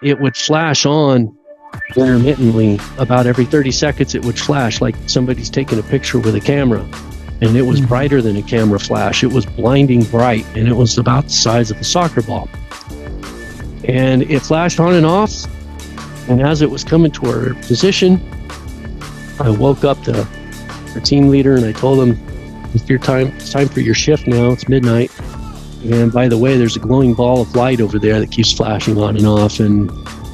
it would flash on intermittently. About every 30 seconds, it would flash like somebody's taking a picture with a camera. And it was brighter than a camera flash. It was blinding bright, and it was about the size of a soccer ball. And it flashed on and off. And as it was coming to our position, I woke up our team leader and I told him, it's time for your shift now. It's midnight. And by the way, there's a glowing ball of light over there that keeps flashing on and off. And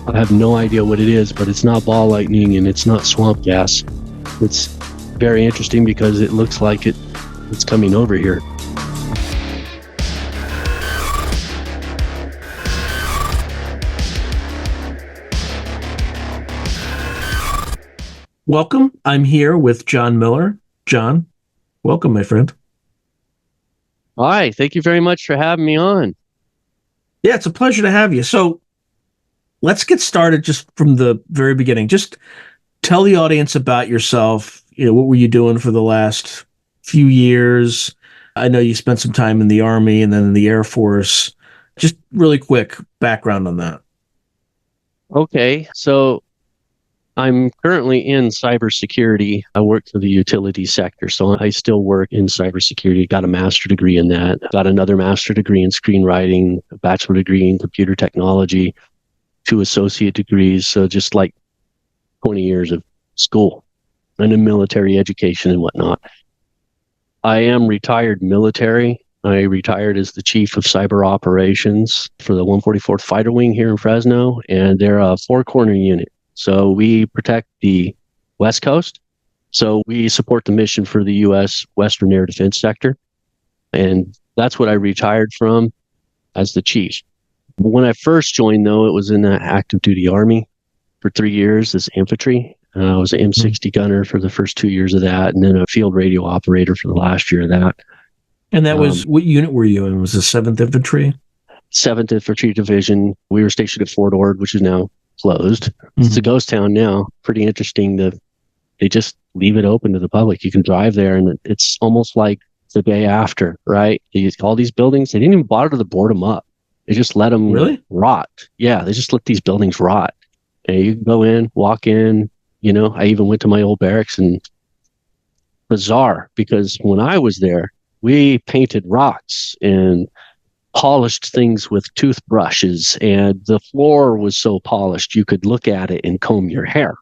I have no idea what it is, but it's not ball lightning and it's not swamp gas. It's very interesting because it looks like it's coming over here. Welcome. I'm here with John Milor. John, welcome, my friend. Hi, thank you very much for having me on. Yeah, it's a pleasure to have you. So let's get started just from the very beginning. Just tell the audience about yourself. What were you doing for the last few years? I know you spent some time in the Army and then in the Air Force. Just really quick background on that. Okay, so I'm currently in cybersecurity. I work for the utility sector, so I still work in cybersecurity. Got a master's degree in that. Got another master's degree in screenwriting, a bachelor degree in computer technology, 2 associate degrees. So just like 20 years of school and in military education and whatnot. I am retired military. I retired as the chief of cyber operations for the 144th Fighter Wing here in Fresno, and they're a 4-corner unit. So we protect the West Coast. So we support the mission for the U.S. Western Air Defense Sector. And that's what I retired from as the chief. When I first joined, though, it was in the active duty Army for 3 years as infantry. I was an M60 gunner for the first 2 years of that, and then a field radio operator for the last year of that. And that was, what unit were you in? Was it 7th Infantry? 7th Infantry Division. We were stationed at Fort Ord, which is now closed. It's a ghost town now. Pretty interesting. They just leave it open to the public. You can drive there, and it's almost like the day after, right? All these buildings, they didn't even bother to board them up. They just let them rot. Yeah, they just let these buildings rot. And you can go in, walk in. I even went to my old barracks, and bizarre, because when I was there, we painted rocks and polished things with toothbrushes, and the floor was so polished you could look at it and comb your hair.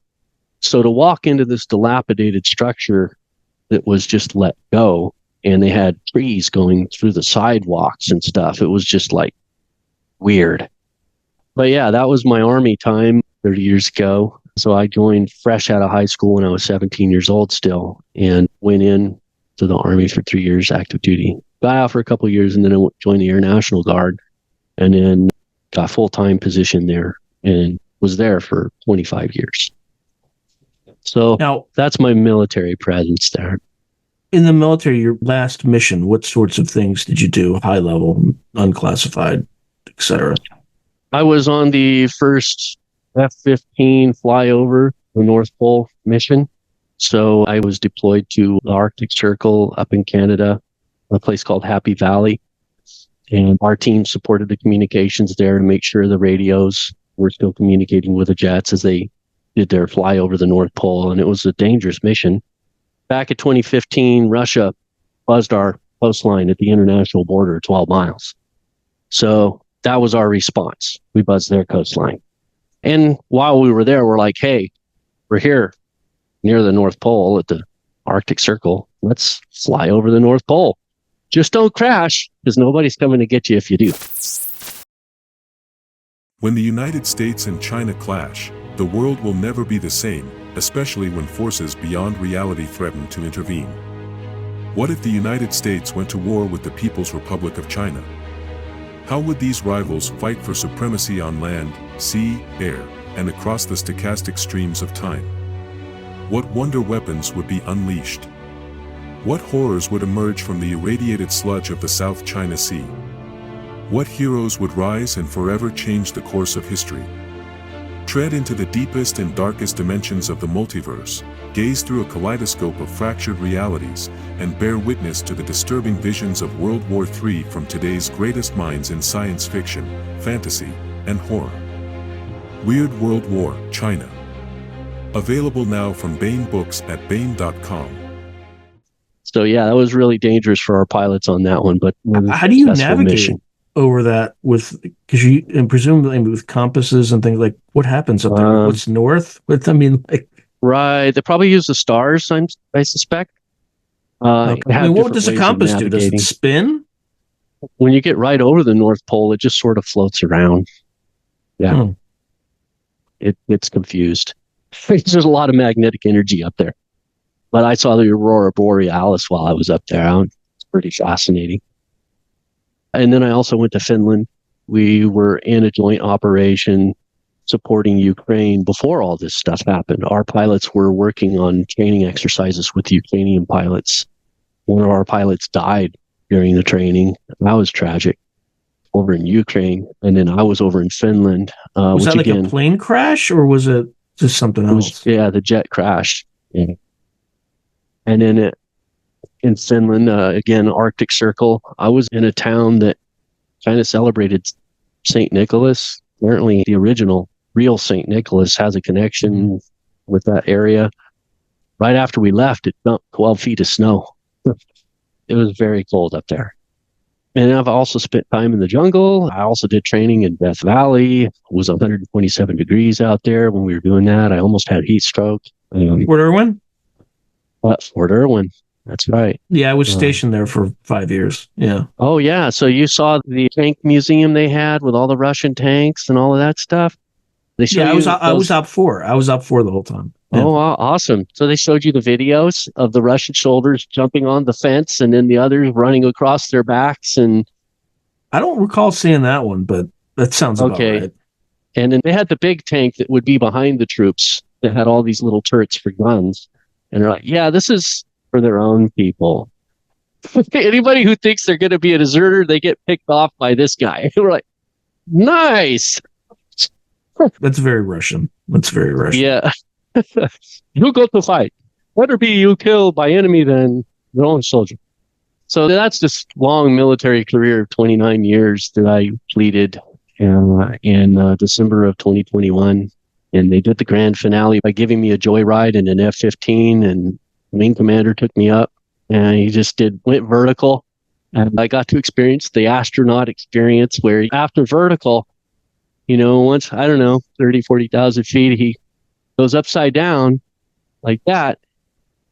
So to walk into this dilapidated structure that was just let go, and they had trees going through the sidewalks and stuff, it was just like weird. But yeah, that was my Army time 30 years ago. So I joined fresh out of high school when I was 17 years old still, and went in to the Army for 3 years active duty. Got out for a couple of years, and then I joined the Air National Guard, and then got a full-time position there and was there for 25 years. So now, that's my military presence there. In the military, your last mission, what sorts of things did you do? High level, unclassified, etc. I was on the first F-15 flyover the North Pole mission. So I was deployed to the Arctic Circle up in Canada, a place called Happy Valley. And our team supported the communications there to make sure the radios were still communicating with the jets as they did their fly over the North Pole. And it was a dangerous mission. Back in 2015, Russia buzzed our coastline at the international border 12 miles. So that was our response. We buzzed their coastline. And while we were there, we're like, hey, we're here near the North Pole at the Arctic Circle. Let's fly over the North Pole. Just don't crash, because nobody's coming to get you if you do. When the United States and China clash, the world will never be the same, especially when forces beyond reality threaten to intervene. What if the United States went to war with the People's Republic of China? How would these rivals fight for supremacy on land, sea, air, and across the stochastic streams of time? What wonder weapons would be unleashed? What horrors would emerge from the irradiated sludge of the South China Sea? What heroes would rise and forever change the course of history? Tread into the deepest and darkest dimensions of the multiverse, gaze through a kaleidoscope of fractured realities, and bear witness to the disturbing visions of World War III from today's greatest minds in science fiction, fantasy, and horror. Weird World War, China. Available now from Bain Books at bain.com. So yeah, that was really dangerous for our pilots on that one. But how do you navigate over that because and presumably with compasses and things, like what happens up there? What's north? Right. They probably use the stars, I suspect. Okay. What does a compass do? Does it spin? When you get right over the North Pole, it just sort of floats around. Yeah. It gets confused. There's a lot of magnetic energy up there. But I saw the Aurora Borealis while I was up there. It's pretty fascinating. And then I also went to Finland. We were in a joint operation supporting Ukraine before all this stuff happened. Our pilots were working on training exercises with Ukrainian pilots. One of our pilots died during the training. That was tragic, over in Ukraine. And then I was over in Finland. Was that like a plane crash, or was it just something else? The jet crashed. Yeah. And then in Finland, again, Arctic Circle, I was in a town that kind of celebrated St. Nicholas. Apparently, the original, real St. Nicholas has a connection with that area. Right after we left, it dumped 12 feet of snow. It was very cold up there. And I've also spent time in the jungle. I also did training in Death Valley. It was 127 degrees out there when we were doing that. I almost had heat stroke. Fort Irwin? Fort Irwin. That's right. Yeah, I was stationed there for 5 years. Yeah. Oh, yeah. So you saw the tank museum they had with all the Russian tanks and all of that stuff? I was up 4. I was up 4 the whole time. Yeah. Oh, awesome. So they showed you the videos of the Russian soldiers jumping on the fence and then the others running across their backs. And I don't recall seeing that one, but that sounds about right. And then they had the big tank that would be behind the troops that had all these little turrets for guns. And they're like, yeah, this is for their own people. Anybody who thinks they're going to be a deserter, they get picked off by this guy. We're like, nice. That's very Russian. Yeah. You go to fight. Better be you killed by enemy than your own soldier. So that's this long military career of 29 years that I completed in December of 2021. And they did the grand finale by giving me a joyride in an F-15, and wing commander took me up, and he just went vertical. And I got to experience the astronaut experience where after vertical, once, 30, 40,000 feet, he goes upside down like that.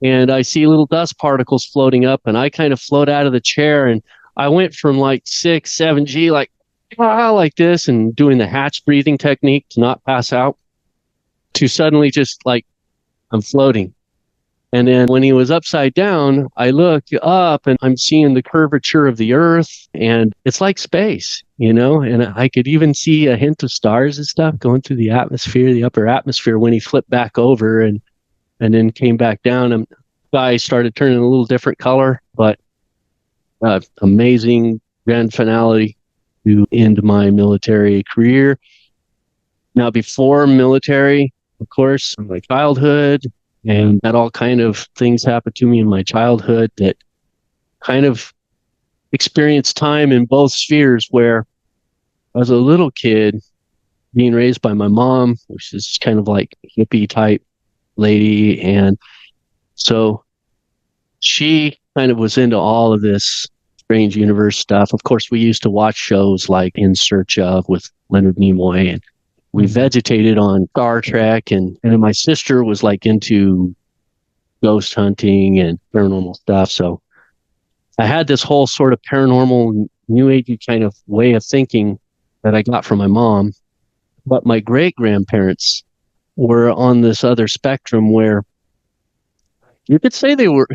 And I see little dust particles floating up, and I kind of float out of the chair. And I went from like 6, 7G, like this, and doing the hatch breathing technique to not pass out, to suddenly just like I'm floating. And then when he was upside down, I look up and I'm seeing the curvature of the earth, and it's like space, and I could even see a hint of stars and stuff going through the atmosphere, the upper atmosphere, when he flipped back over and then came back down. And the sky started turning a little different color, but amazing grand finale to end my military career. Now, before military, of course, my childhood, and that all kind of things happened to me in my childhood that kind of experienced time in both spheres, where I was a little kid being raised by my mom, which is kind of like hippie type lady. And so she kind of was into all of this strange universe stuff. Of course, we used to watch shows like In Search Of with Leonard Nimoy, and we vegetated on Star Trek, and then my sister was like into ghost hunting and paranormal stuff. So I had this whole sort of paranormal, new agey kind of way of thinking that I got from my mom. But my great-grandparents were on this other spectrum where you could say they were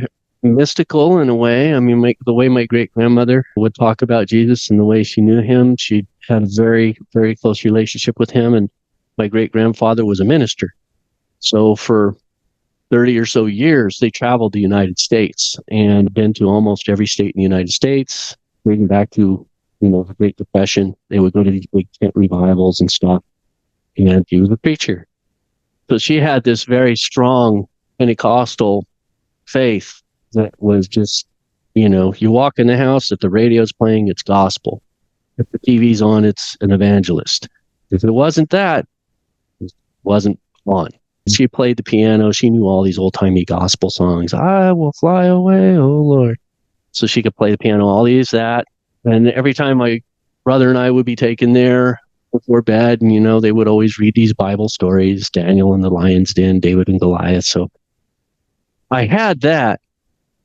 mystical in a way. I mean, the way my great-grandmother would talk about Jesus and the way she knew him, she had a very, very close relationship with him. And my great-grandfather was a minister. So for 30 or so years, they traveled the United States and been to almost every state in the United States, dating back to, the Great Depression. They would go to these big tent revivals and stuff. And he was a preacher. So she had this very strong Pentecostal faith that was just, you walk in the house, if the radio's playing, it's gospel. If the TV's on, it's an evangelist. If it wasn't that, wasn't on. She played the piano. She knew all these old-timey gospel songs. I will fly away, oh Lord. So she could play the piano, all these, that. And every time my brother and I would be taken there before bed, and, they would always read these Bible stories, Daniel and the Lion's Den, David and Goliath. So I had that.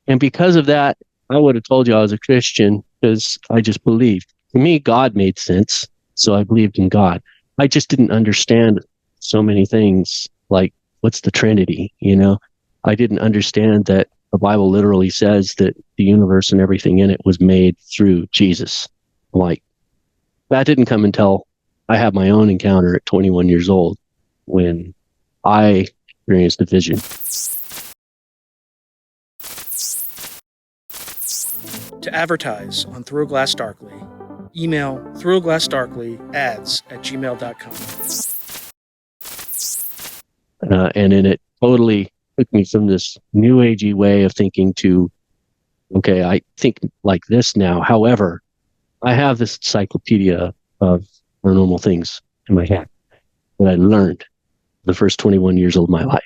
And because of that, I would have told you I was a Christian because I just believed. To me, God made sense. So I believed in God. I just didn't understand so many things, like what's the Trinity, I didn't understand that the Bible literally says that the universe and everything in it was made through Jesus. Like, that didn't come until I had my own encounter at 21 years old when I experienced a vision. To advertise on Through a Glass Darkly, email throughaglassdarkly@gmail.com. And then it totally took me from this new agey way of thinking to, okay, I think like this now. However, I have this encyclopedia of paranormal things in my head that I learned the first 21 years of my life.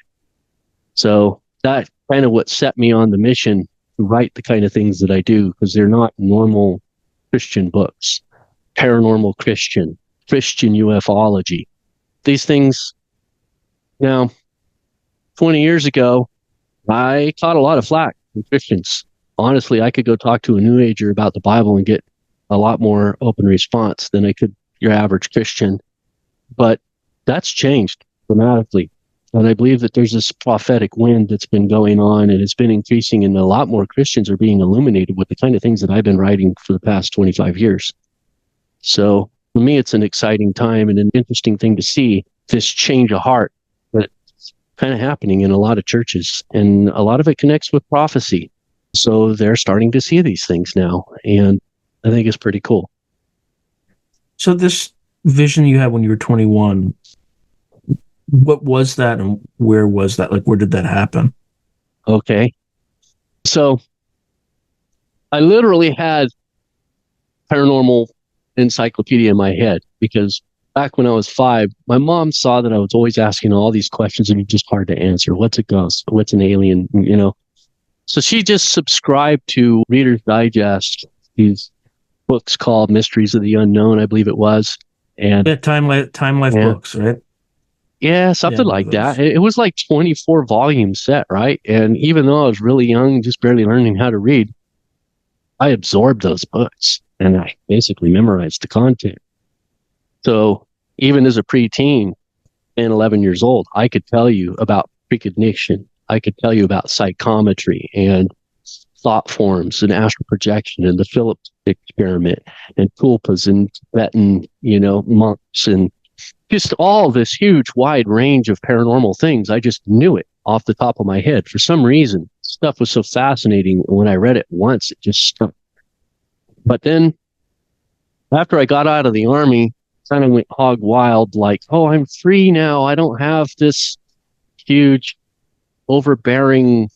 So that kind of what set me on the mission to write the kind of things that I do, because they're not normal Christian books. Paranormal Christian ufology. These things. Now, 20 years ago, I caught a lot of flack from Christians. Honestly, I could go talk to a New Ager about the Bible and get a lot more open response than I could your average Christian. But that's changed dramatically. And I believe that there's this prophetic wind that's been going on, and it's been increasing, and a lot more Christians are being illuminated with the kind of things that I've been writing for the past 25 years. So for me, it's an exciting time and an interesting thing to see this change of heart that's kind of happening in a lot of churches, and a lot of it connects with prophecy. So they're starting to see these things now, and I think it's pretty cool. So this vision you had when you were 21, what was that, and where was that? Like, where did that happen? Okay. So I literally had paranormal encyclopedia in my head, because back when I was 5, my mom saw that I was always asking all these questions and it's just hard to answer. What's a ghost? What's an alien? So she just subscribed to Reader's Digest, these books called Mysteries of the Unknown, I believe it was. And yeah, Time Life books, right? Yeah, something like that. It was like 24 volume set, right? And even though I was really young, just barely learning how to read, I absorbed those books and I basically memorized the content. So even as a preteen, 10, 11 years old, I could tell you about precognition. I could tell you about psychometry and thought forms and astral projection and the Phillips experiment and tulpas and Tibetan, monks, and just all this huge, wide range of paranormal things. I just knew it off the top of my head. For some reason, stuff was so fascinating. When I read it once, it just stuck. But then after I got out of the Army, kind of went hog wild, like, oh, I'm free now. I don't have this huge, overbearing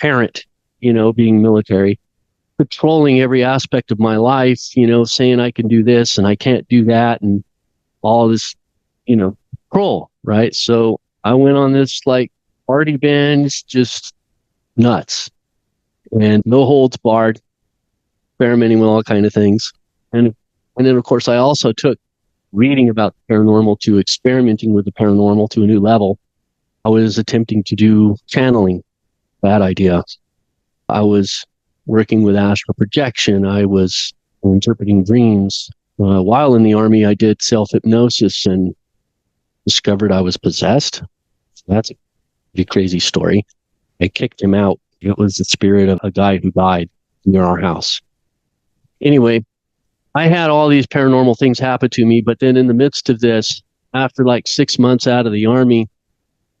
parent, being military, controlling every aspect of my life, saying I can do this and I can't do that, and all this, control, right? So I went on this like party binge, just nuts, and no holds barred, experimenting with all kind of things. And then of course I also took reading about the paranormal to experimenting with the paranormal to a new level. I was attempting to do channeling, bad idea. I was working with astral projection. I was interpreting dreams. While in the Army, I did self-hypnosis and discovered I was possessed. That's a pretty crazy story. I kicked him out. It was the spirit of a guy who died near our house. Anyway, I had all these paranormal things happen to me, but then in the midst of this, after like 6 months out of the Army,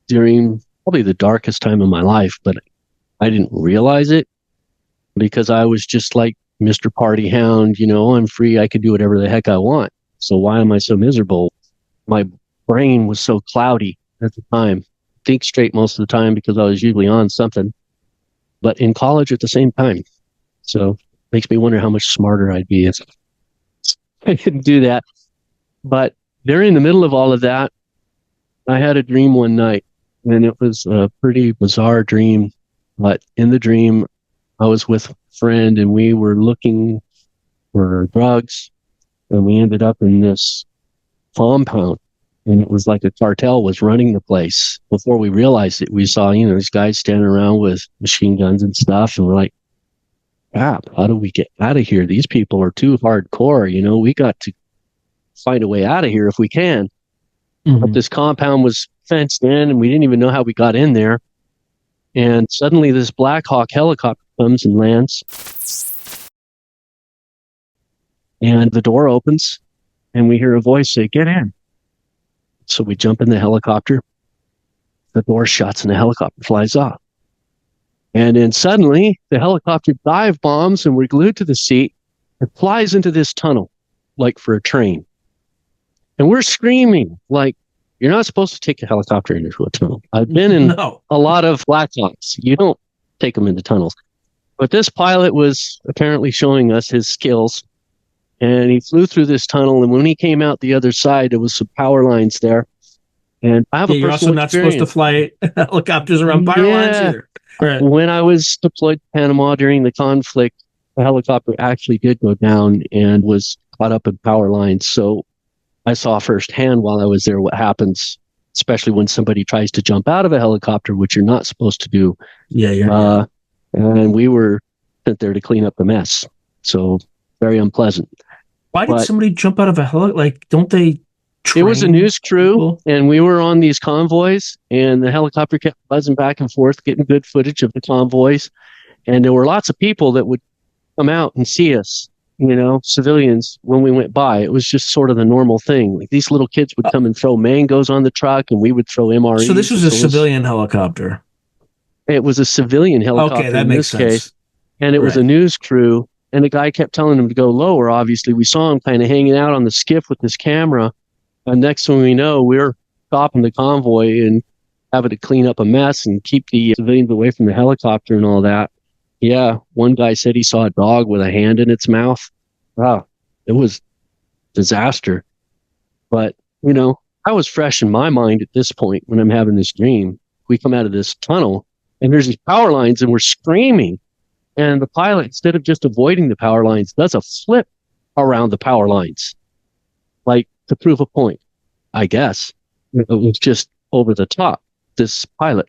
during probably the darkest time of my life, but I didn't realize it because I was just like Mr. Party Hound, I'm free. I can do whatever the heck I want. So why am I so miserable? My brain was so cloudy at the time. Think straight most of the time because I was usually on something, but in college at the same time. So makes me wonder how much smarter I'd be if I didn't do that. But during the middle of all of that, I had a dream one night, and it was a pretty bizarre dream. But in the dream, I was with a friend, and we were looking for drugs, and we ended up in this compound. And it was like a cartel was running the place. Before we realized it, we saw, these guys standing around with machine guns and stuff. And we're like, crap, how do we get out of here? These people are too hardcore. We got to find a way out of here if we can. Mm-hmm. But this compound was fenced in, and we didn't even know how we got in there. And suddenly this Black Hawk helicopter comes and lands. And the door opens, and we hear a voice say, "Get in." So we jump in the helicopter. The door shuts, and the helicopter flies off. And then suddenly, the helicopter dive bombs, and we're glued to the seat. It flies into this tunnel, like for a train. And we're screaming, like, you're not supposed to take a helicopter into a tunnel. I've been in a lot of Black Hawks. You don't take them into tunnels. But this pilot was apparently showing us his skills. And he flew through this tunnel, and when he came out the other side, there was some power lines there. And I have a personal you're also not experience. Supposed to fly helicopters around power lines either. Right. When I was deployed to Panama during the conflict, the helicopter actually did go down and was caught up in power lines. So I saw firsthand while I was there what happens, especially when somebody tries to jump out of a helicopter, which you're not supposed to do. Yeah. And we were sent there to clean up the mess. So very unpleasant. Why did somebody jump out of a helicopter? Like, don't they train? It was a news crew, people? And we were on these convoys, and the helicopter kept buzzing back and forth, getting good footage of the convoys. And there were lots of people that would come out and see us, civilians, when we went by. It was just sort of the normal thing. Like, these little kids would come and throw mangoes on the truck, and we would throw MREs. So this was a civilian helicopter? It was a civilian helicopter. Okay, that makes sense. Case, and it was a news crew. And the guy kept telling him to go lower. Obviously, we saw him kind of hanging out on the skiff with his camera. And next thing we know, we're stopping the convoy and having to clean up a mess and keep the civilians away from the helicopter and all that. Yeah, one guy said he saw a dog with a hand in its mouth. Wow, it was disaster. But, I was fresh in my mind at this point when I'm having this dream. We come out of this tunnel, and there's these power lines, and we're screaming. And the pilot, instead of just avoiding the power lines, does a flip around the power lines, like to prove a point, I guess. It was just over the top, this pilot.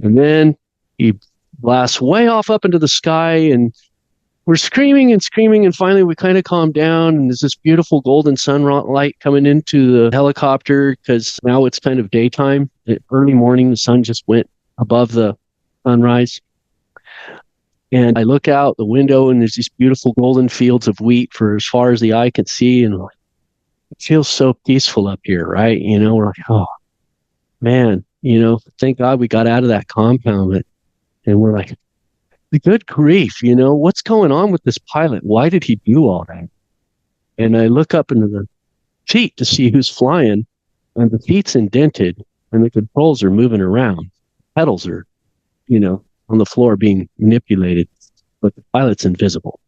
And then he blasts way off up into the sky, and we're screaming and screaming, and finally we kind of calm down, and there's this beautiful golden sunlight coming into the helicopter, because now it's kind of daytime. Early morning, the sun just went above the sunrise. And I look out the window, and there's these beautiful golden fields of wheat for as far as the eye can see. And it feels so peaceful up here, right? We're like, oh, man, thank God we got out of that compound. And we're like, good grief, what's going on with this pilot? Why did he do all that? And I look up into the seat to see who's flying, and the seat's indented, and the controls are moving around. Pedals are, on the floor being manipulated, but the pilot's invisible.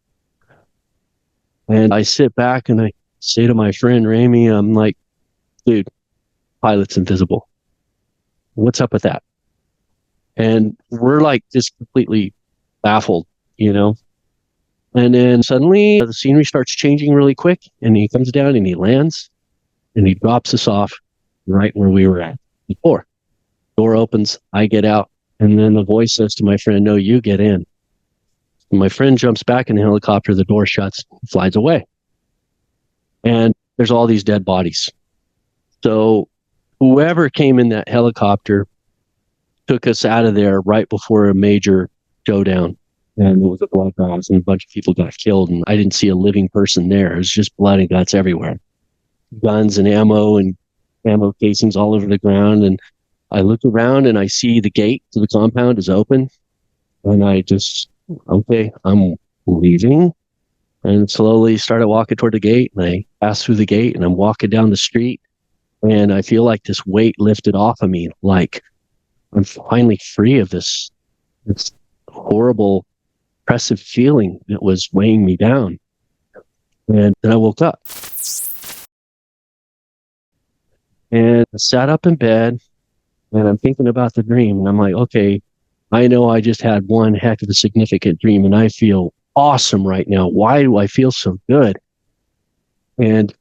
And I sit back and I say to my friend Ramy, I'm like, dude, pilot's invisible. What's up with that? And we're like just completely baffled, And then suddenly the scenery starts changing really quick, and he comes down and he lands, and he drops us off right where we were at before. Door opens, I get out. And then the voice says to my friend, no, you get in. And my friend jumps back in the helicopter, the door shuts, flies away. And there's all these dead bodies. So whoever came in that helicopter took us out of there right before a major showdown. And there was a blood bath, and a bunch of people got killed. And I didn't see a living person there. It was just blood and guts everywhere. Guns and ammo casings all over the ground. And I look around and I see the gate to the compound is open, and I just, okay, I'm leaving, and slowly started walking toward the gate, and I pass through the gate, and I'm walking down the street, and I feel like this weight lifted off of me, like I'm finally free of this horrible, oppressive feeling that was weighing me down. And then I woke up. And I sat up in bed and I'm thinking about the dream. And I'm like, okay, I know I just had one heck of a significant dream and I feel awesome right now. Why do I feel so good? And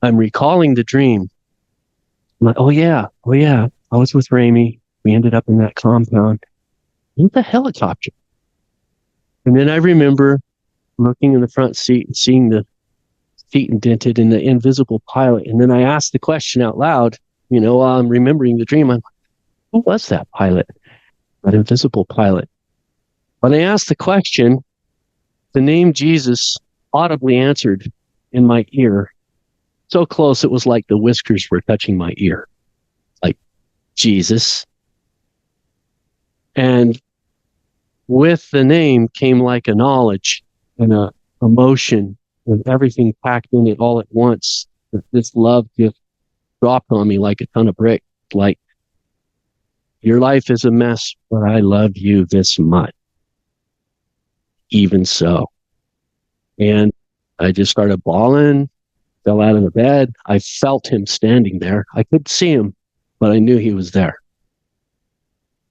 I'm recalling the dream. I'm like, oh yeah. I was with Ramey. We ended up in that compound with a helicopter. And then I remember looking in the front seat and seeing the seat indented in the invisible pilot. And then I asked the question out loud, while I'm remembering the dream. I'm like, who was that pilot? That invisible pilot. When I asked the question, the name Jesus audibly answered in my ear. So close, it was like the whiskers were touching my ear. Like, Jesus. And with the name came like a knowledge and a emotion and everything packed in it all at once. This love just dropped on me like a ton of bricks. Like, your life is a mess, but I love you this much. Even so. And I just started bawling, fell out of the bed. I felt him standing there. I couldn't see him, but I knew he was there.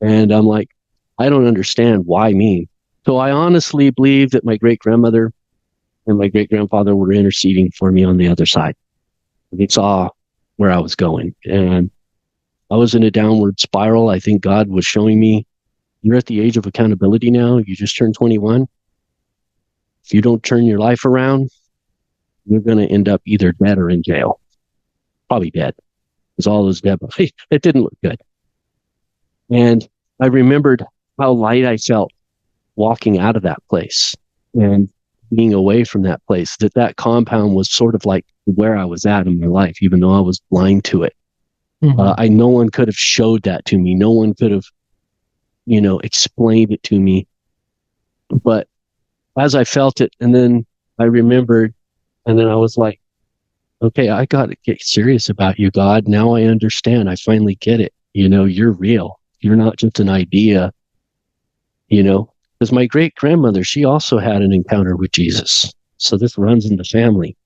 And I'm like, I don't understand. Why me? So I honestly believe that my great-grandmother and my great-grandfather were interceding for me on the other side. They saw where I was going. And I was in a downward spiral. I think God was showing me, you're at the age of accountability now. You just turned 21. If you don't turn your life around, you're going to end up either dead or in jail. Probably dead. Because all those dead, it didn't look good. And I remembered how light I felt walking out of that place and being away from that place, that compound was sort of like where I was at in my life, even though I was blind to it. Mm-hmm. No one could have showed that to me. No one could have, explained it to me. But as I felt it, and then I remembered, and then I was like, okay, I got to get serious about you, God. Now I understand. I finally get it. You're real. You're not just an idea, because my great-grandmother, she also had an encounter with Jesus. So this runs in the family.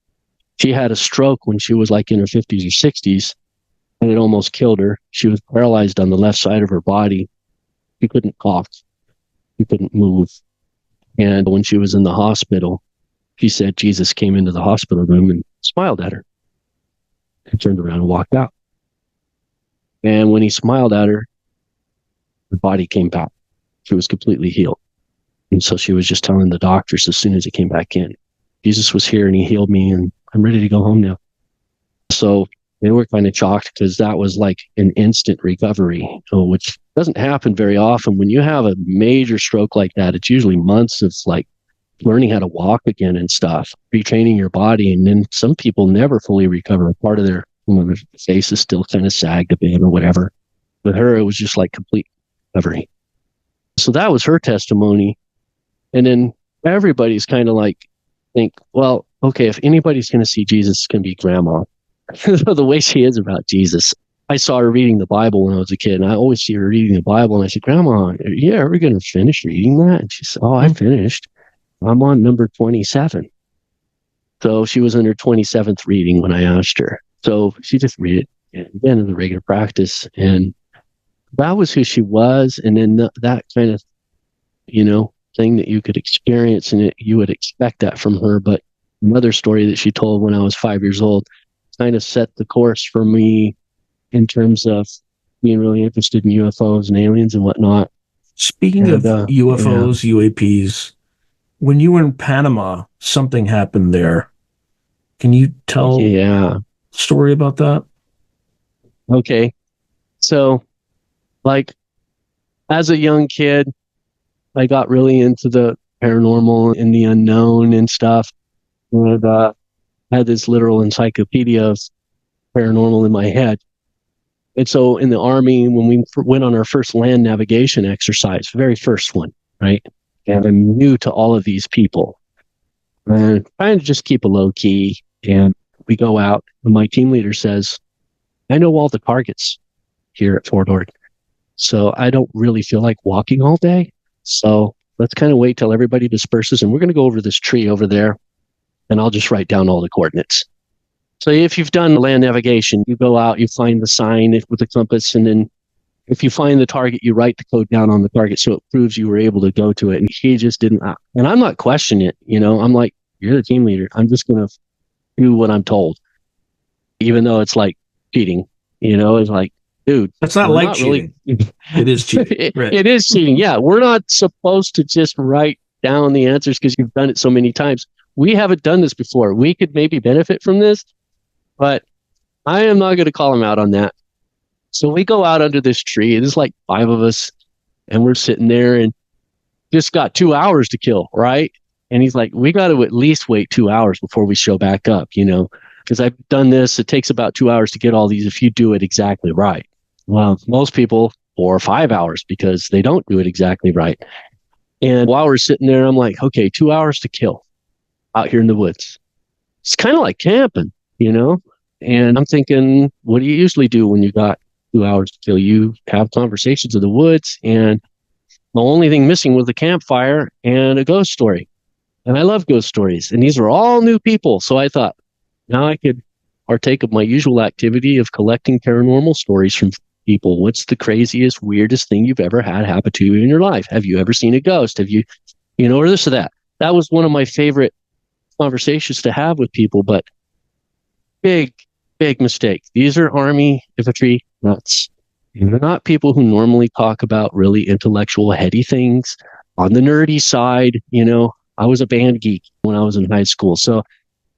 She had a stroke when she was like in her 50s or 60s, and it almost killed her. She was paralyzed on the left side of her body. She couldn't talk. She couldn't move. And when she was in the hospital, she said Jesus came into the hospital room and smiled at her and turned around and walked out. And when he smiled at her, her body came back. She was completely healed. And so she was just telling the doctors as soon as he came back in, Jesus was here and he healed me and I'm ready to go home now. So they were kind of shocked because that was like an instant recovery, which doesn't happen very often. When you have a major stroke like that, it's usually months of like learning how to walk again and stuff, retraining your body. And then some people never fully recover. Part of their, their face is still kind of sagged a bit or whatever. With her, it was just like complete recovery. So that was her testimony. And then everybody's kind of like, think, well, okay, if anybody's going to see Jesus, it's going to be grandma. The way she is about Jesus. I saw her reading the Bible when I was a kid, and I always see her reading the Bible, and I said, Grandma, are you ever going to finish reading that? And she said, oh, I finished. I'm on number 27. So she was in her 27th reading when I asked her. So she just read it again in the regular practice, and that was who she was. And then that kind of, thing that you could experience, and you would expect that from her. But another story that she told when I was 5 years old kind of set the course for me in terms of being really interested in UFOs and aliens and whatnot. Speaking of UFOs, UAPs, when you were in Panama, something happened there. Can you tell a story about that? Okay. So, like, as a young kid, I got really into the paranormal and the unknown and stuff. And had this literal encyclopedia of paranormal in my head. And so in the Army, when we went on our first land navigation exercise, very first one, right? And I'm new to all of these people. And trying to just keep a low key. And we go out, and my team leader says, I know all the targets here at Fort Ord, so I don't really feel like walking all day. So let's kind of wait till everybody disperses, and we're going to go over this tree over there, and I'll just write down all the coordinates. So if you've done land navigation, you go out, you find the sign with the compass, and then if you find the target, you write the code down on the target so it proves you were able to go to it. And he just didn't. And I'm not questioning it. I'm like, you're the team leader. I'm just going to do what I'm told, even though it's like cheating. It's like, dude, that's not like cheating. Really... It is cheating. Right. It is cheating. Yeah, we're not supposed to just write down the answers because you've done it so many times. We haven't done this before. We could maybe benefit from this, but I am not going to call him out on that. So we go out under this tree. There's like 5 of us, and we're sitting there and just got 2 hours to kill, right? And he's like, we got to at least wait 2 hours before we show back up, because I've done this. It takes about 2 hours to get all these if you do it exactly right. Well, most people 4 or 5 hours because they don't do it exactly right. And while we're sitting there, I'm like, okay, 2 hours to kill out here in the woods. It's kind of like camping, And I'm thinking, what do you usually do when you got 2 hours to kill? You have conversations in the woods, and the only thing missing was a campfire and a ghost story. And I love ghost stories, and these were all new people. So I thought, now I could partake of my usual activity of collecting paranormal stories from people. What's the craziest, weirdest thing you've ever had happen to you in your life? Have you ever seen a ghost? Have you, or this or that? That was one of my favorite conversations to have with people, but big mistake. These are Army infantry nuts. They're not people who normally talk about really intellectual, heady things. On the nerdy side, I was a band geek when I was in high school. So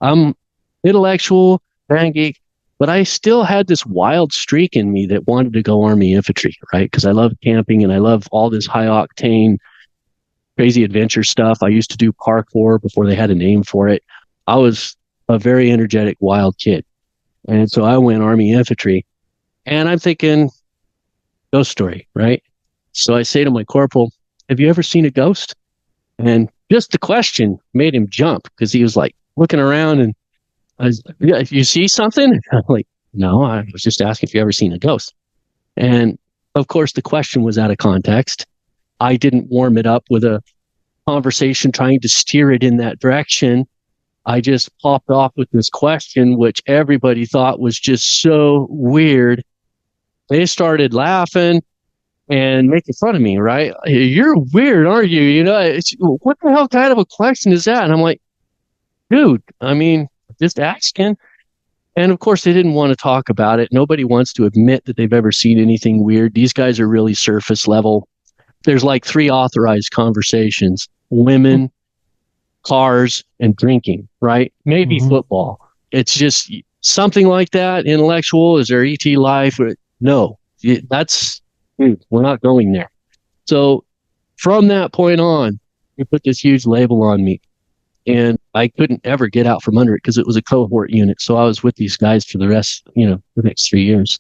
I'm intellectual, band geek, but I still had this wild streak in me that wanted to go Army infantry, right? Because I love camping and I love all this high octane, crazy adventure stuff. I used to do parkour before they had a name for it. I was a very energetic, wild kid. And so I went Army infantry, and I'm thinking ghost story, right? So I say to my corporal, have you ever seen a ghost? And just the question made him jump because he was like looking around, and I was like, yeah, you see something? And I'm like, no, I was just asking if you ever seen a ghost. And of course, the question was out of context. I didn't warm it up with a conversation trying to steer it in that direction. I just popped off with this question, which everybody thought was just so weird. They started laughing and making fun of me, right? You're weird, aren't you? What the hell kind of a question is that? And I'm like, dude, just asking. And of course, they didn't want to talk about it. Nobody wants to admit that they've ever seen anything weird. These guys are really surface level. There's like 3 authorized conversations: women, cars, and drinking, right? Maybe football. It's just something like that. Intellectual. Is there ET life? No, we're not going there. So from that point on, they put this huge label on me, and I couldn't ever get out from under it because it was a cohort unit. So I was with these guys for the rest, the next 3 years.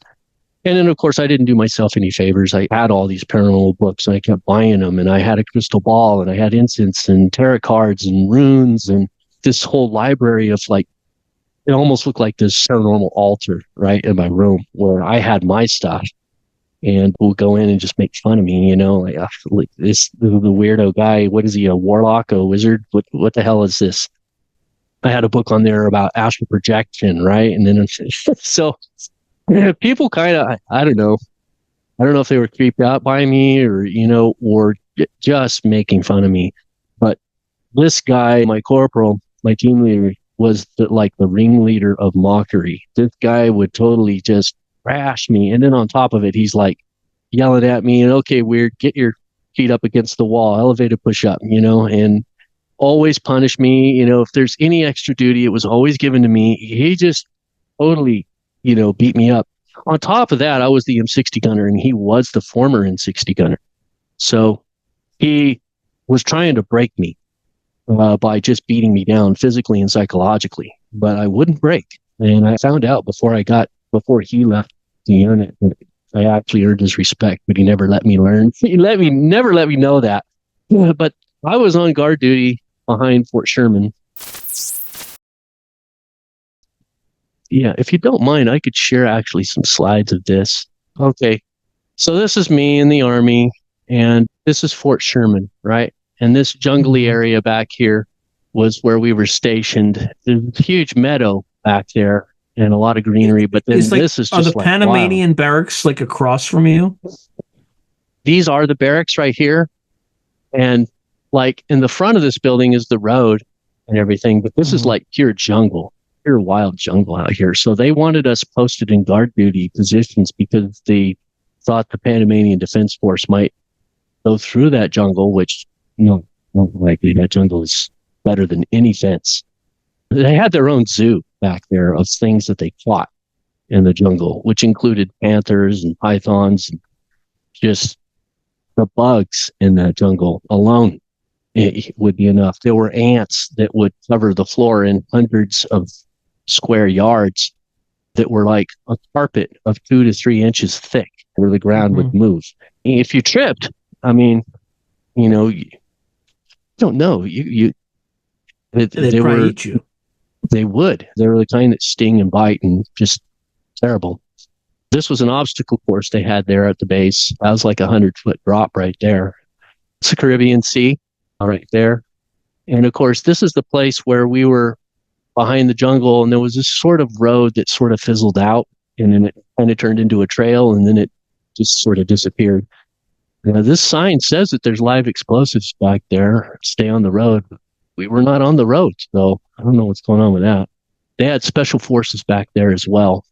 And then, of course, I didn't do myself any favors. I had all these paranormal books, and I kept buying them, and I had a crystal ball, and I had incense and tarot cards and runes and this whole library of it almost looked like this paranormal altar, right, in my room where I had my stuff. And people would go in and just make fun of me, like this, the weirdo guy. What is he, a warlock, a wizard? What the hell is this? I had a book on there about astral projection, right? And then, so people kind of, I don't know if they were creeped out by me or just making fun of me. But this guy, my corporal, my team leader, was the ringleader of mockery. This guy would totally just trash me. And then on top of it, he's like yelling at me and, okay, weird, get your feet up against the wall, elevator push up, and always punish me. If there's any extra duty, it was always given to me. He just totally, beat me up. On top of that, I was the M60 gunner, and he was the former M60 gunner. So he was trying to break me by just beating me down physically and psychologically, but I wouldn't break. And I found out before he left the unit that I actually earned his respect, but he never let me learn. Never let me know that. But I was on guard duty behind Fort Sherman. Yeah, if you don't mind, I could share actually some slides of this. Okay, so this is me in the Army, and this is Fort Sherman, right? And this jungly area back here was where we were stationed. There's a huge meadow back there, and a lot of greenery. But then this is just are the like Panamanian wild. barracks like across from you? These are the barracks right here. And like in the front of this building is the road and everything. But this is like pure jungle, pure wild jungle out here. So they wanted us posted in guard duty positions because they thought the Panamanian Defense Force might go through that jungle, which no, not likely. That jungle is better than any fence. They had their own zoo back there of things that they caught in the jungle, which included panthers and pythons, and just the bugs in that jungle alone. It would be enough. There were ants that would cover the floor in hundreds of square yards that were like a carpet of 2 to 3 inches thick where the ground would move. If you tripped, I mean, you know, you don't know. They'd probably eat you. They would. They were the kind that sting and bite and just terrible. This was an obstacle course they had there at the base. That was like 100-foot drop right there. It's the Caribbean Sea right there. And of course, this is the place where we were behind the jungle, and there was this sort of road that sort of fizzled out, and then it kind of turned into a trail, and then it just sort of disappeared. Now, this sign says that there's live explosives back there. Stay on the road. We were not on the road, so I don't know what's going on with that. They had special forces back there as well.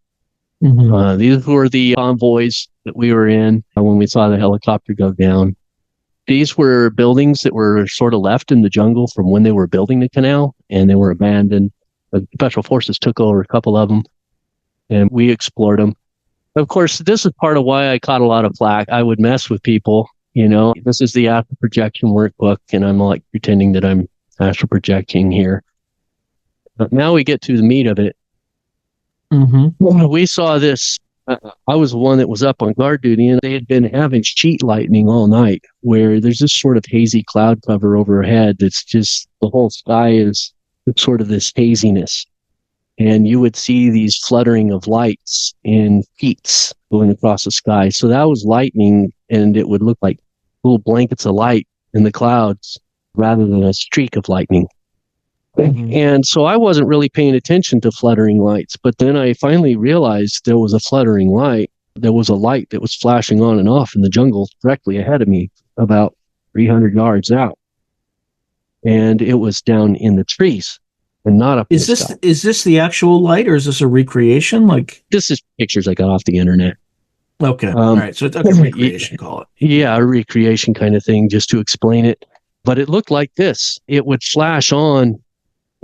These were the convoys that we were in when we saw the helicopter go down. These were buildings that were sort of left in the jungle from when they were building the canal, and they were abandoned. The special forces took over a couple of them, and we explored them. Of course, this is part of why I caught a lot of flack. I would mess with people, you know. This is the astral projection workbook, and I'm like pretending that I'm astral projecting here. But now we get to the meat of it. We saw this. I was the one that was up on guard duty, and they had been having sheet lightning all night, where there's this sort of hazy cloud cover overhead that's just, the whole sky is sort of this haziness. And you would see these fluttering of lights in feet going across the sky. So that was lightning, and it would look like little blankets of light in the clouds rather than a streak of lightning. And so I wasn't really paying attention to fluttering lights, but then I finally realized there was a fluttering light. There was a light that was flashing on and off in the jungle directly ahead of me, about 300 yards out. And it was down in the trees and not up in the sky. Is this the actual light, or is this a recreation? Like, this is pictures I got off the internet. Okay. All right. So it's a recreation, call it. Yeah, a recreation kind of thing, just to explain it. But it looked like this. It would flash on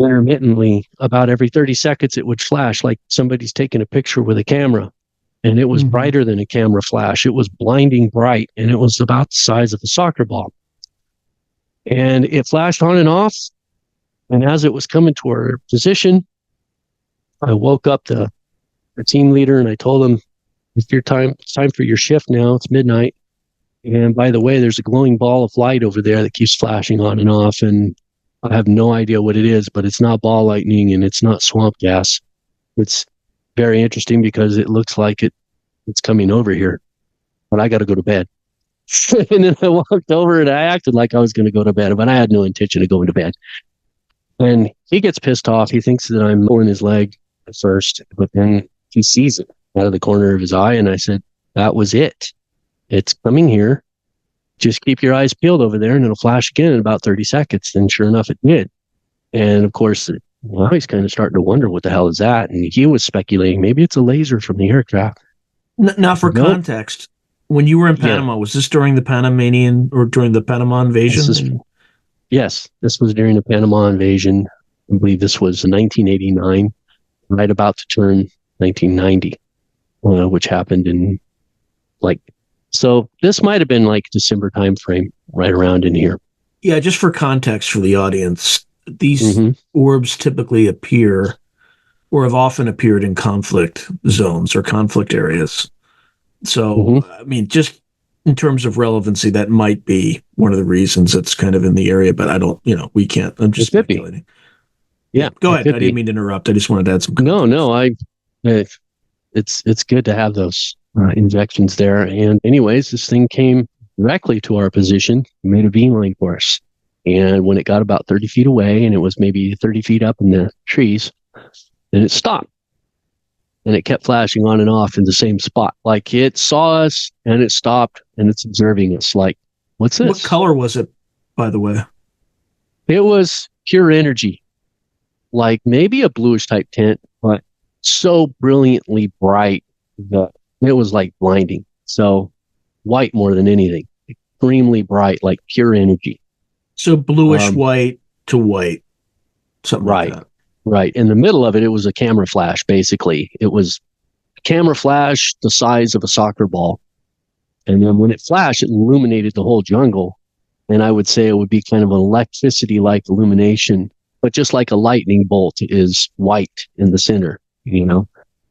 intermittently. About every 30 seconds it would flash, like somebody's taking a picture with a camera, and it was brighter than a camera flash. It was blinding bright, and it was about the size of a soccer ball, and it flashed on and off. And as it was coming to our position, I woke up the team leader, and I told him, it's time for your shift now. It's midnight, and by the way, there's a glowing ball of light over there that keeps flashing on and off, and I have no idea what it is, but it's not ball lightning, and it's not swamp gas. It's very interesting because it looks like it's coming over here, but I got to go to bed. And then I walked over, and I acted like I was going to go to bed, but I had no intention of going to bed. And he gets pissed off. He thinks that I'm pulling his leg at first, but then he sees it out of the corner of his eye, and I said, that was it. It's coming here. Just keep your eyes peeled over there, and it'll flash again in about 30 seconds. And sure enough, it did. And of course, well, he's kind of starting to wonder what the hell is that. And he was speculating maybe it's a laser from the aircraft. Now, for context, when you were in Panama, was this during the Panamanian or during the Panama invasion? Yes, this was during the Panama invasion. I believe this was 1989, right about to turn 1990, which happened in so this might have been like December time frame, right around in here. Yeah, just for context for the audience, these orbs typically appear or have often appeared in conflict zones or conflict areas. So, I mean, just in terms of relevancy, that might be one of the reasons it's kind of in the area, but I don't, we can't. I'm just speculating. Yeah. Go ahead. I didn't mean to interrupt. I just wanted to add some context. No, it's good to have those injections there. And anyways, this thing came directly to our position, made a beeline for us. And when it got about 30 feet away, and it was maybe 30 feet up in the trees, then it stopped. and it kept flashing on and off in the same spot. Like it saw us and it stopped and it's observing us. Like, what's this? What color was it, by the way? It was pure energy, like maybe a bluish type tint, but so brilliantly bright that it was like blinding. So white more than anything, extremely bright, like pure energy. So bluish white to white, something right, like that. Right. In the middle of it, it was a camera flash, basically. It was a camera flash the size of a soccer ball. And then when it flashed, it illuminated the whole jungle. And I would say it would be kind of an electricity-like illumination, but just like a lightning bolt is white in the center, you know?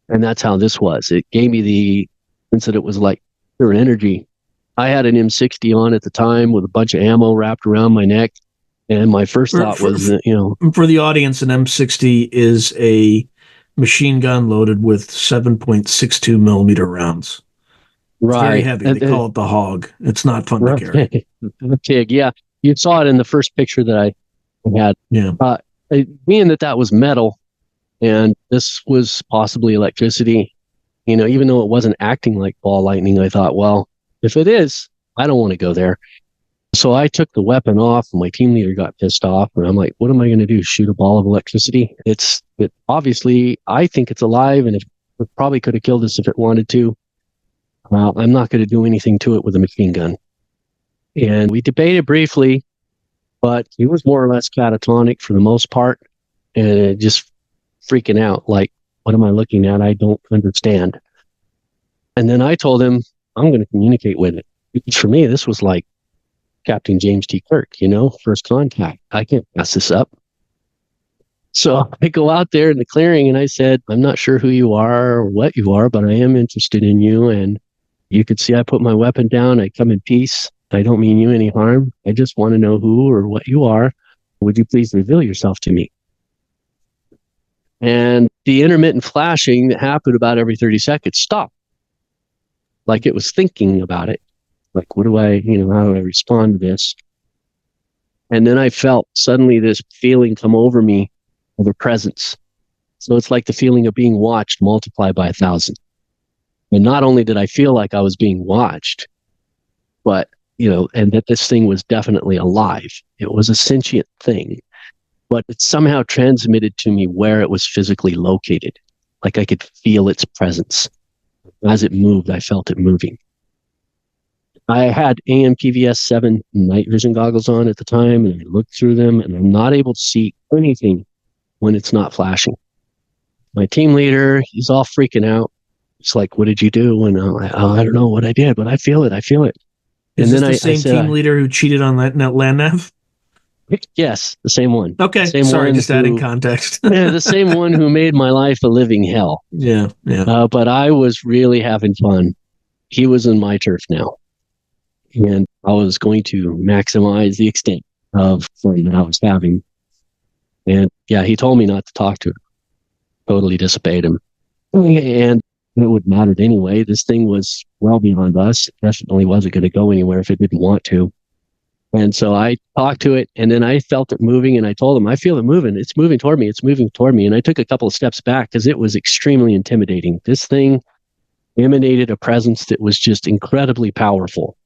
And that's how this was. It gave me the sense that it was like pure energy. I had an M60 on at the time with a bunch of ammo wrapped around my neck. And my first thought was, for the audience, an M60 is a machine gun loaded with 7.62 millimeter rounds. It's very heavy. They call it the Hog. It's not fun to carry. The pig, yeah. You saw it in the first picture that I had. Yeah. Being that was metal and this was possibly electricity, even though it wasn't acting like ball lightning, I thought, well, if it is, I don't want to go there. So I took the weapon off and my team leader got pissed off and I'm like, what am I going to do? Shoot a ball of electricity? It obviously, I think it's alive and it probably could have killed us if it wanted to. I'm not going to do anything to it with a machine gun. And we debated briefly, but he was more or less catatonic for the most part and just freaking out. Like, what am I looking at? I don't understand. And then I told him, I'm going to communicate with it. For me, this was like Captain James T. Kirk, first contact. I can't pass this up. So I go out there in the clearing and I said, I'm not sure who you are or what you are, but I am interested in you. And you could see I put my weapon down. I come in peace. I don't mean you any harm. I just want to know who or what you are. Would you please reveal yourself to me? And the intermittent flashing that happened about every 30 seconds stopped. Like it was thinking about it. Like, how do I respond to this? And then I felt suddenly this feeling come over me of a presence. So it's like the feeling of being watched multiplied by 1,000. And not only did I feel like I was being watched, but, and that this thing was definitely alive. It was a sentient thing, but it somehow transmitted to me where it was physically located. Like I could feel its presence. As it moved, I felt it moving. I had AMPVS 7 night vision goggles on at the time, and I looked through them, and I'm not able to see anything when it's not flashing. My team leader, he's all freaking out. It's like, what did you do? And I'm like, I don't know what I did, but I feel it. Is this the same team leader who cheated on that land nav? Yes, the same one. Okay, sorry, just adding context. Yeah, the same one who made my life a living hell. Yeah. But I was really having fun. He was in my turf now. And I was going to maximize the extent of fun that I was having. And yeah, he told me not to talk to him. Totally disobeyed him. And it wouldn't matter anyway. This thing was well beyond us. It definitely wasn't going to go anywhere if it didn't want to. And so I talked to it, and then I felt it moving, and I told him, I feel it moving. It's moving toward me. It's moving toward me. And I took a couple of steps back because it was extremely intimidating. This thing emanated a presence that was just incredibly powerful.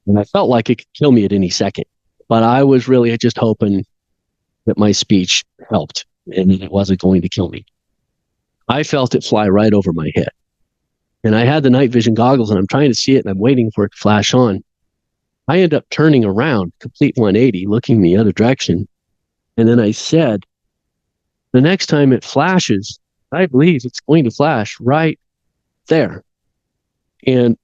And I felt like it could kill me at any second. But I was really just hoping that my speech helped and that it wasn't going to kill me. I felt it fly right over my head. And I had the night vision goggles, and I'm trying to see it, and I'm waiting for it to flash on. I end up turning around, complete 180, looking the other direction. And then I said, the next time it flashes, I believe it's going to flash right there. And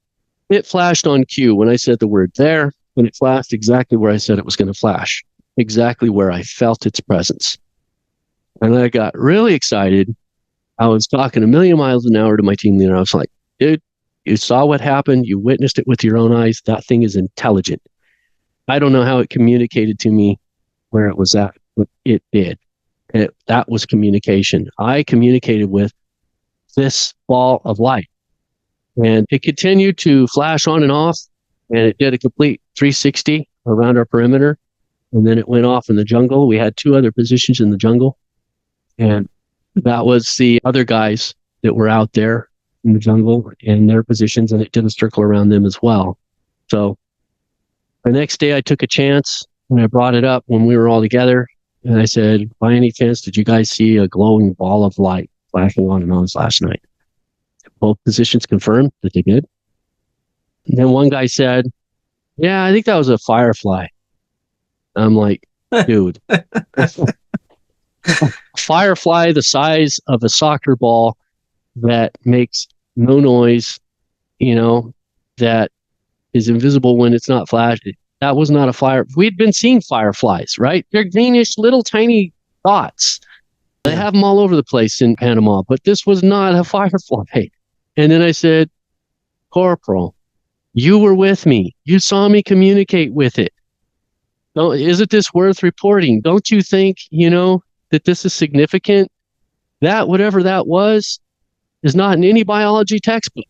it flashed on cue when I said the word there, and it flashed exactly where I said it was going to flash, exactly where I felt its presence. And I got really excited. I was talking a million miles an hour to my team leader. I was like, dude, you saw what happened. You witnessed it with your own eyes. That thing is intelligent. I don't know how it communicated to me where it was at, but it did. That was communication. I communicated with this ball of light. And it continued to flash on and off, and it did a complete 360 around our perimeter. And then it went off in the jungle. We had 2 other positions in the jungle. And that was the other guys that were out there in the jungle and their positions, and it did a circle around them as well. So the next day I took a chance and I brought it up when we were all together. And I said, by any chance, did you guys see a glowing ball of light flashing on and on last night? Both positions confirmed that they did. And then one guy said, yeah, I think that was a firefly. I'm like, dude, firefly the size of a soccer ball that makes no noise, that is invisible when it's not flashing. That was not a fire. We'd been seeing fireflies, right? They're greenish, little tiny dots. They have them all over the place in Panama, but this was not a firefly. And then I said, Corporal, you were with me. You saw me communicate with it. Isn't this worth reporting? Don't you think, that this is significant? That, whatever that was, is not in any biology textbook.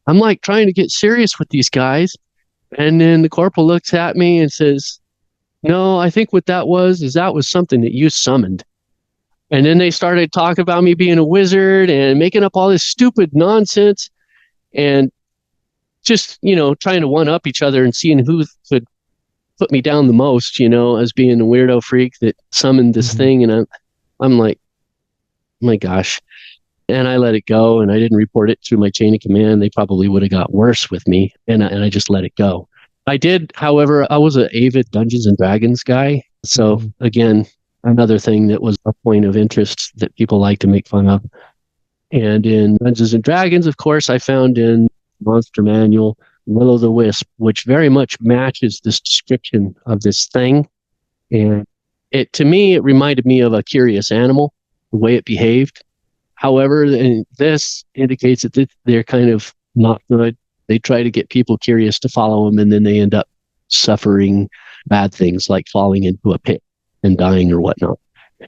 I'm like trying to get serious with these guys. And then the corporal looks at me and says, no, I think what that was something that you summoned. And then they started talking about me being a wizard and making up all this stupid nonsense and just, trying to one up each other and seeing who could put me down the most, as being a weirdo freak that summoned this thing. And I'm like, my gosh. And I let it go, and I didn't report it through my chain of command. They probably would have got worse with me, and I just let it go. I did, however, I was an avid Dungeons and Dragons guy. So again, another thing that was a point of interest that people like to make fun of. And in Dungeons and Dragons, of course, I found in Monster Manual Will-o'-the-Wisp, which very much matches this description of this thing. And to me, it reminded me of a curious animal, the way it behaved. However, this indicates that they're kind of not good. They try to get people curious to follow them, and then they end up suffering bad things like falling into a pit and dying or whatnot.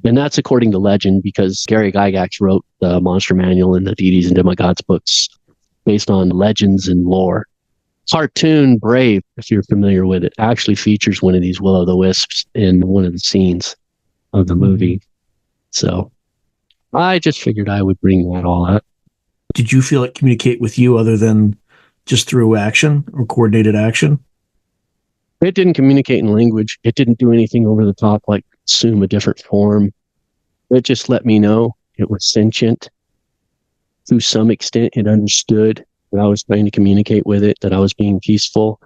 And that's according to legend, because Gary Gygax wrote the Monster Manual and the Deities and Demigods books based on legends and lore. Cartoon Brave, if you're familiar with it, actually features one of these will-o'-the-wisps in one of the scenes of the movie. So I just figured I would bring that all up. Did you feel it communicate with you other than just through action or coordinated action? It didn't communicate in language. It didn't do anything over the top, like assume a different form. It just let me know it was sentient. To some extent, it understood that I was trying to communicate with it, that I was being peaceful,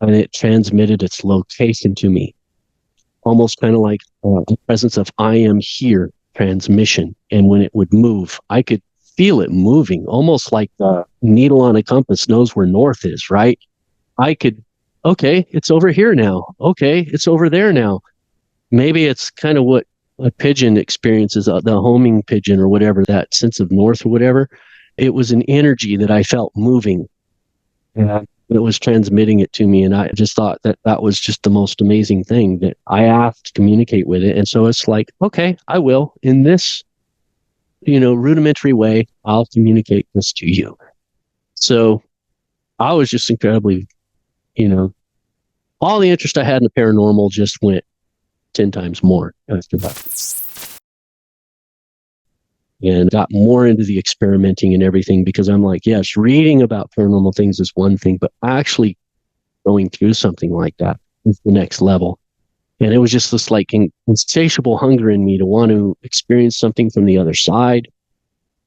and it transmitted its location to me. Almost kind of like the presence of I am here transmission. And when it would move, I could feel it moving, almost like the needle on a compass knows where north is, right? I could, okay, it's over here now. Okay, it's over there now. Maybe it's kind of what a pigeon experiences, the homing pigeon or whatever, that sense of north or whatever. It was an energy that I felt moving. And it was transmitting it to me. And I just thought that was just the most amazing thing, that I asked to communicate with it. And so it's like, okay, I will. In this, rudimentary way, I'll communicate this to you. So I was just incredibly, all the interest I had in the paranormal just went 10 times more after that. And got more into the experimenting and everything, because I'm like, yes, reading about paranormal things is one thing, but actually going through something like that is the next level. And it was just this like insatiable hunger in me to want to experience something from the other side.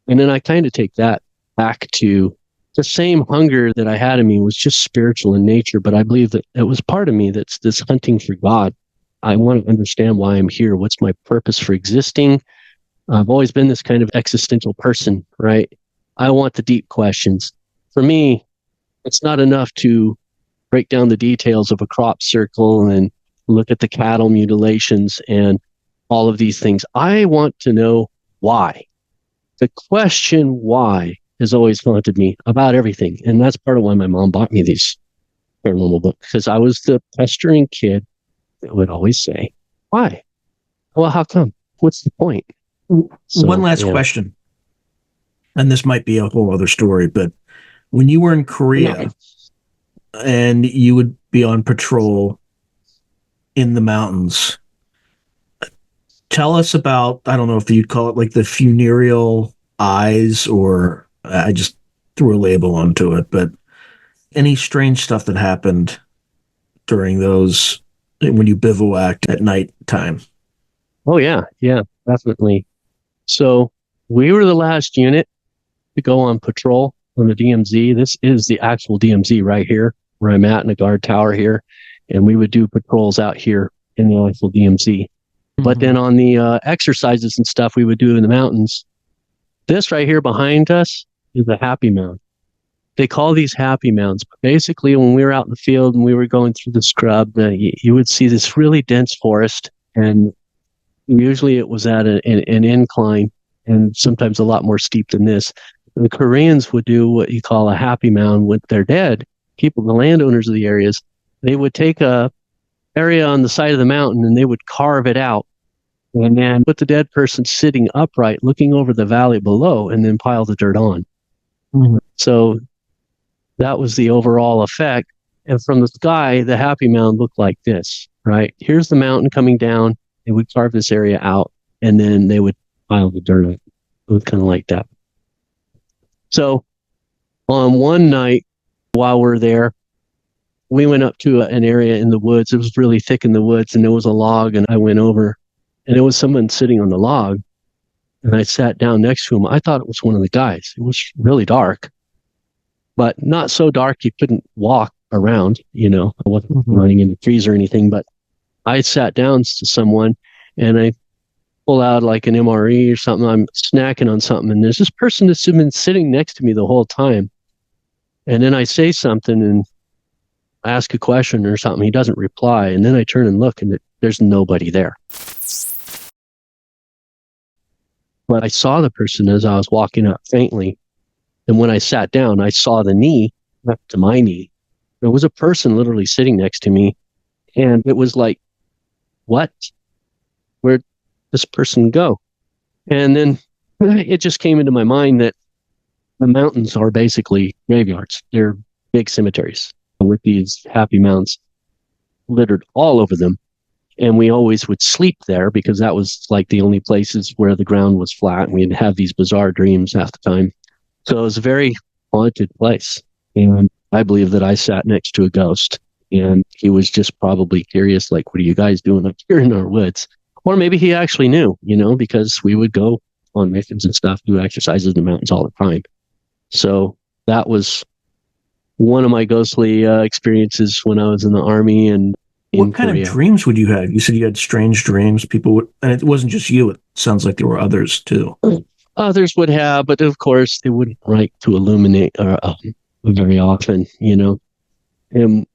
And then I kind of take that back to the same hunger that I had in me was just spiritual in nature, but I believe that it was part of me that's this hunting for God. I want to understand why I'm here. What's my purpose for existing? I've always been this kind of existential person, right? I want the deep questions. For me, it's not enough to break down the details of a crop circle and look at the cattle mutilations and all of these things. I want to know why. The question why has always haunted me about everything. And that's part of why my mom bought me these paranormal books, because I was the pestering kid that would always say, why? Well, how come? What's the point? So, one last question, and this might be a whole other story, but when you were in Korea and you would be on patrol in the mountains, tell us about, I don't know if you'd call it like the funereal eyes, or I just threw a label onto it, but any strange stuff that happened during those, when you bivouacked at night time? Oh, yeah, definitely. So we were the last unit to go on patrol on the DMZ. This is the actual DMZ right here, where I'm at in the guard tower here. And we would do patrols out here in the actual DMZ. But then on the exercises and stuff we would do in the mountains, this right here behind us is a happy mound. They call these happy mounds. But basically, when we were out in the field and we were going through the scrub, you would see this really dense forest. And usually it was at an incline, and sometimes a lot more steep than this. The Koreans would do what you call a happy mound with their dead people, the landowners of the areas. They would take a area on the side of the mountain and they would carve it out and then put the dead person sitting upright, looking over the valley below, and then pile the dirt on. So that was the overall effect. And from the sky, the happy mound looked like this, right? Here's the mountain coming down. They would carve this area out, and then they would pile the dirt on. It was kind of like that. So on one night while we're there, we went up to an area in the woods. It was really thick in the woods, and there was a log, and I went over, and it was someone sitting on the log, and I sat down next to him. I thought it was one of the guys. It was really dark, but not so dark you couldn't walk around, I wasn't running into trees or anything, but I sat down to someone, and I pull out like an MRE or something. I'm snacking on something, and there's this person that's been sitting next to me the whole time. And then I say something and ask a question or something. He doesn't reply, and then I turn and look, and there's nobody there. But I saw the person as I was walking up faintly, and when I sat down, I saw the knee up to my knee. There was a person literally sitting next to me, and it was like, what? Where'd this person go? And then it just came into my mind that the mountains are basically graveyards. They're big cemeteries with these happy mounds littered all over them. And we always would sleep there because that was like the only places where the ground was flat, and we'd have these bizarre dreams half the time. So it was a very haunted place. And I believe that I sat next to a ghost, and he was just probably curious, like, what are you guys doing up here in our woods? Or maybe he actually knew, because we would go on missions and stuff, do exercises in the mountains all the time. So that was one of my ghostly experiences when I was in the Army. And what kind of dreams would you have? You said you had strange dreams. People would, and it wasn't just you. It sounds like there were others too. Others would have, but of course they wouldn't like to illuminate very often, And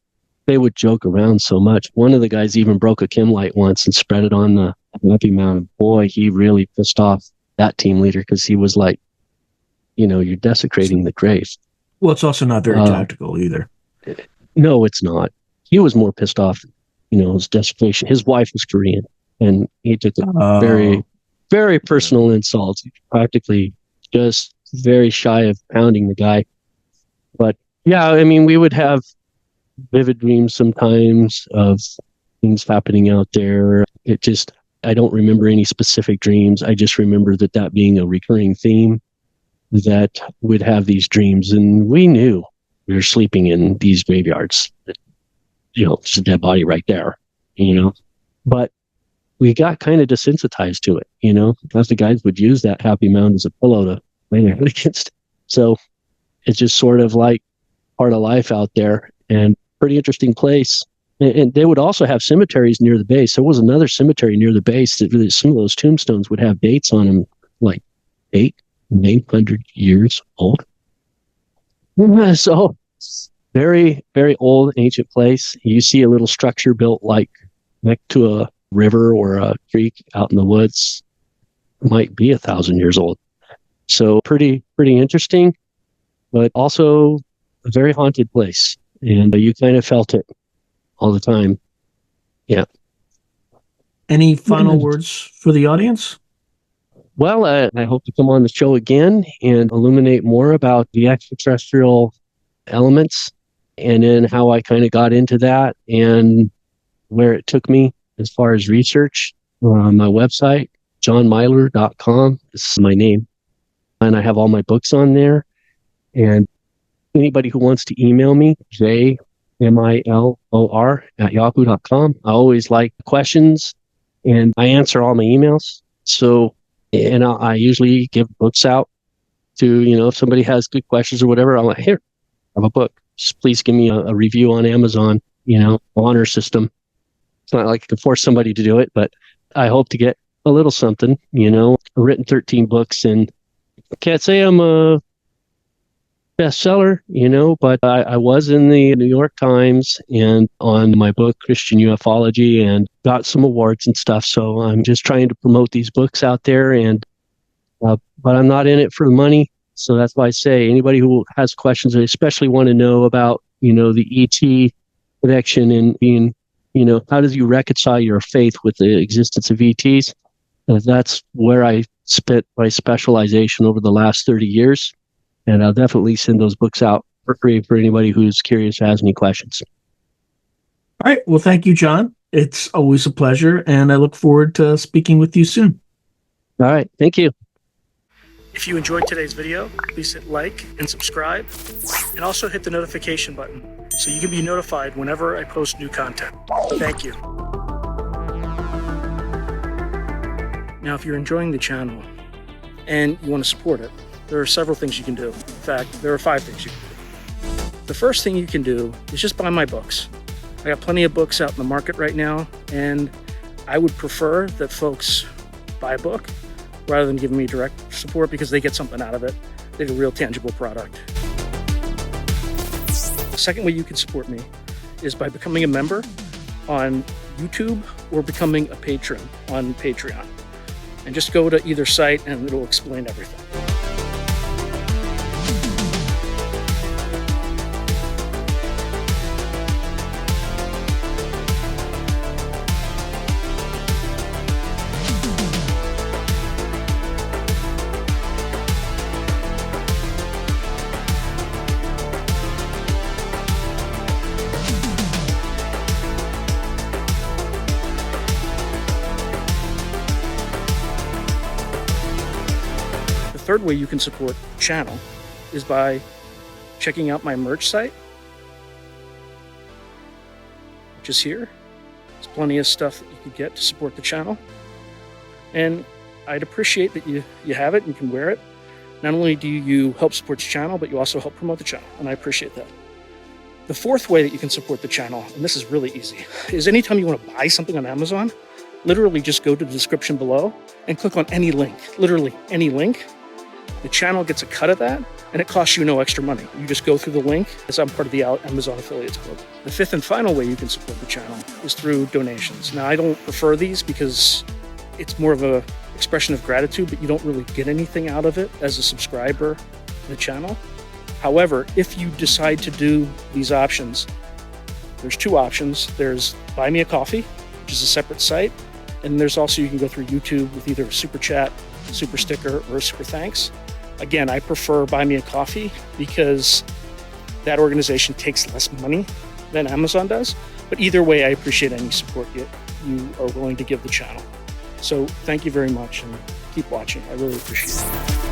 they would joke around so much. One of the guys even broke a chem light once and spread it on the happy mound. Boy, he really pissed off that team leader because he was like, you're desecrating the grave. Well, it's also not very tactical either. No, it's not. He was more pissed off, his desecration. His wife was Korean, and he took a very, very personal insult. Practically just very shy of pounding the guy. But yeah, I mean, we would have vivid dreams sometimes of things happening out there. I don't remember any specific dreams. I just remember that being a recurring theme, that would have these dreams. And we knew we were sleeping in these graveyards. There's a dead body right there, But we got kind of desensitized to it, because the guys would use that happy mound as a pillow to lay their head against. So it's just sort of like part of life out there, and pretty interesting place. And they would also have cemeteries near the base. There was another cemetery near the base that really, some of those tombstones would have dates on them, like 800 years old. So very, very old, ancient place. You see a little structure built like next to a river or a creek out in the woods. Might be 1,000 years old. So pretty interesting, but also a very haunted place. And you kind of felt it all the time. Yeah. Any final words for the audience? Well, I hope to come on the show again and illuminate more about the extraterrestrial elements, and then how I kind of got into that and where it took me as far as research. On my website, johnmilor.com. This is my name. and I have all my books on there. And anybody who wants to email me, jmilor@yahoo.com. I always like questions, and I answer all my emails. So, and I usually give books out to, if somebody has good questions or whatever, I'm like, here, I have a book. Just please give me a review on Amazon, honor system. It's not like I can force somebody to do it, but I hope to get a little something, I've written 13 books, and I can't say I'm a bestseller, but I was in the New York Times and on my book, Christian Ufology, and got some awards and stuff. So I'm just trying to promote these books out there, and but I'm not in it for the money. So that's why I say anybody who has questions, they especially want to know about, the ET connection and being, how does you reconcile your faith with the existence of ETs? That's where I spent my specialization over the last 30 years. And I'll definitely send those books out for free for anybody who's curious or has any questions. All right. Well, thank you, John. It's always a pleasure, and I look forward to speaking with you soon. All right. Thank you. If you enjoyed today's video, please hit like and subscribe, and also hit the notification button so you can be notified whenever I post new content. Thank you. Now, if you're enjoying the channel and you want to support it, there are several things you can do. In fact, there are 5 things you can do. The first thing you can do is just buy my books. I got plenty of books out in the market right now, and I would prefer that folks buy a book rather than giving me direct support, because they get something out of it. They get a real tangible product. The second way you can support me is by becoming a member on YouTube or becoming a patron on Patreon. And just go to either site and it'll explain everything. The third way you can support the channel is by checking out my merch site, which is here. There's plenty of stuff that you can get to support the channel. And I'd appreciate that you have it and you can wear it. Not only do you help support the channel, but you also help promote the channel, and I appreciate that. The fourth way that you can support the channel, and this is really easy, is anytime you want to buy something on Amazon, literally just go to the description below and click on any link, literally any link. The channel gets a cut of that, and it costs you no extra money. You just go through the link, as I'm part of the Amazon Affiliates Club. The fifth and final way you can support the channel is through donations. Now, I don't prefer these because it's more of a expression of gratitude, but you don't really get anything out of it as a subscriber to the channel. However, if you decide to do these options, there's 2 options. There's Buy Me a Coffee, which is a separate site, and there's also, you can go through YouTube with either a super chat, super sticker, or a super thanks. Again, I prefer Buy Me a Coffee because that organization takes less money than Amazon does. But either way, I appreciate any support you are willing to give the channel. So thank you very much, and keep watching. I really appreciate it.